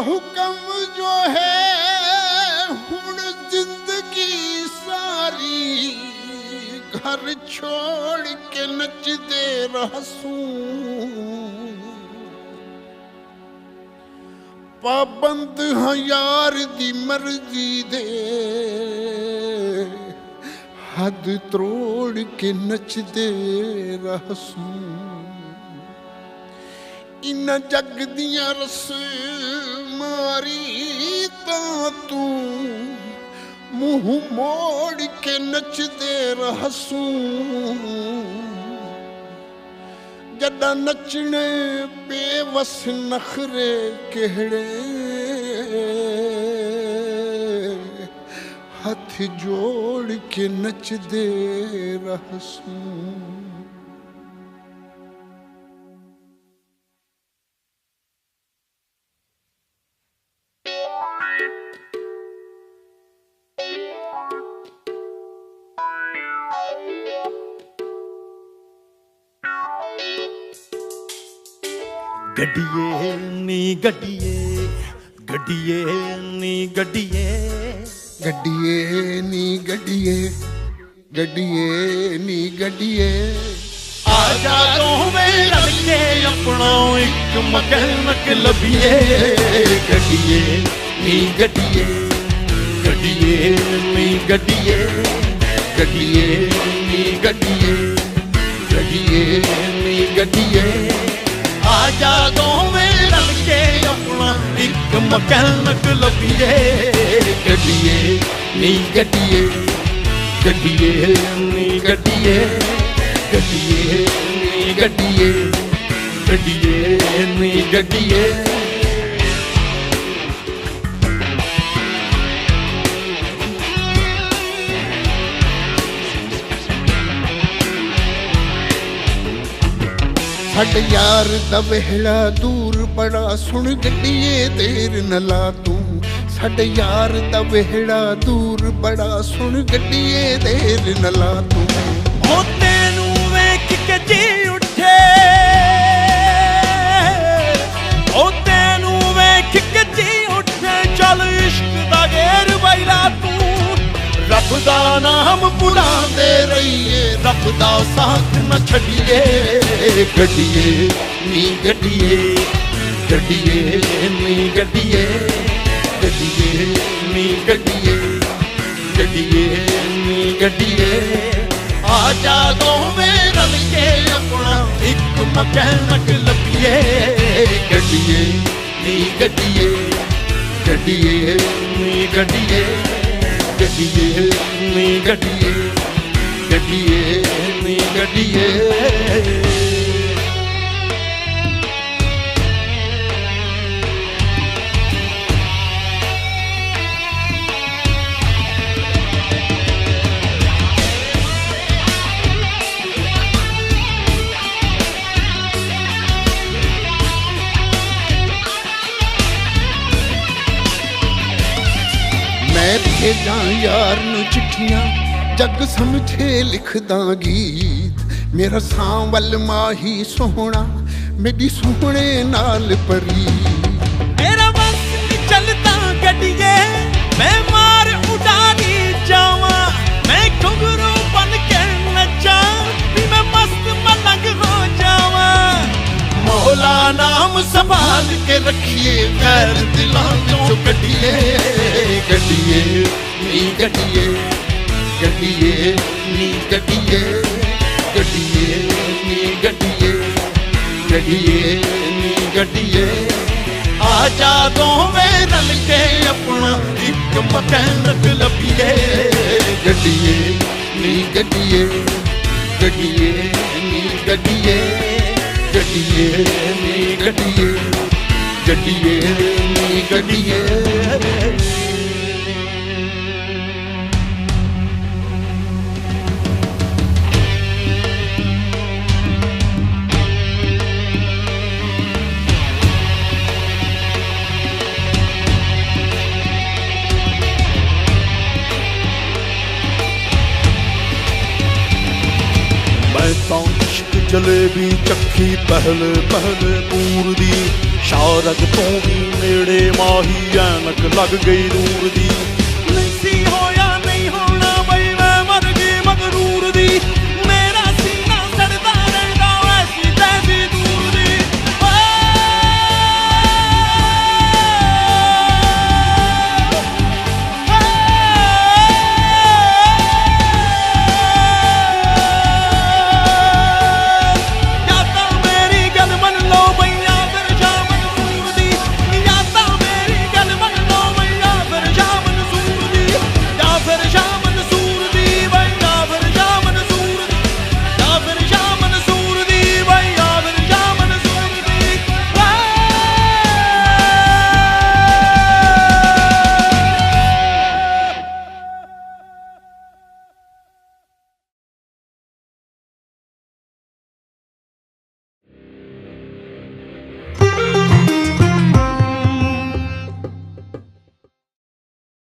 हुक्म जो है हुण जिंदगी सारी घर छोड़ के नचदे रहसूं पाबंद हाँ यार दी मर्जी दे हद तरोड़ के नचदे रहसूं इन जग दियां रस मारी तां तू मुँह मोड़ के नचदे रहसूं जदा नचने बेवस नखरे केड़े हथ जोड़ के नचदे रहसूं गड्डिए नी गड्डिए गड्डिए नी गड्डिए गड्डिए नी गड्डिए गड्डिए नी गड्डिए आजा दोवें रल के अपना एक मकैनिक लभिए गड्डिए नी गड्डिए गड्डिए नी गड्डिए गड्डिए नी गड्डिए गड्डिए नी गड्डिए आजा दोवें रल के अपना एक मकैनिक लभिए गड्डिए नी गड्डिए गड्डिए नी गड्डिए गड्डिए नी गड्डिए गड्डिए नी गड्डिए साडे यार दा वेहड़ा दूर बड़ा सुन गड्डिए देर न ला तू साडे यार दा वेहड़ा दूर बड़ा सुन गड्डिए देर न ला तू ओ तेनू वेख के जी उठे ओ तेनू वेख के जी उठे चल इश्क दा गेर बैला तू रब दा नाम भुलांदे रहिए रब दा साथ न छड्डिए गड्डिए नी गड्डिए गड्डिए नी गड्डिए गड्डिए नी गड्डिए गड्डिए नी गड्डिए आजा दोवें रल के अपना एक मकैनिक लभिए गड्डिए नी गड्डिए गड्डिए नी गड्डिए गड्डिए नी गड्डिए गड्डिए नी गड्डिए मैं भेजा यार नू चिट्ठियां जग समझे लिखदा गीत मेरा सांवल माही सोहना मेरी सोहने नाल परी मेरा बस नहीं चलता गड्डिए मैं मार उड़ानी जावा मैं घुंघरू बन के नचा मैं मस्त मलंग हो जावा मौला नाम संभाल के रखिए खैर दिलों चों गड्डिए गड्डिए नी गड्डिए गड्डिए नी गड्डिए गड्डिए नी गड्डिए गड्डिए नी गड्डिए आजा दोवें रल के अपना एक मकैनिक लभिए गड्डिए नी गड्डिए गड्डिए नी गड्डिए गड्डिए नी गड्डिए गड्डिए नी गड्डिए ਤਾਂ ਇਸ਼ਕ ਜਲੇਬੀ ਚੱਖੀ ਪਹਿਲੇ ਪਹਿਲੇ ਪੂਰ ਦੀ। ਸ਼ਾਰਗ ਤੋਂ ਵੀ ਨੇੜੇ ਮਾਹੀ ਐਨਕ ਲੱਗ ਗਈ ਦੂਰ ਦੀ।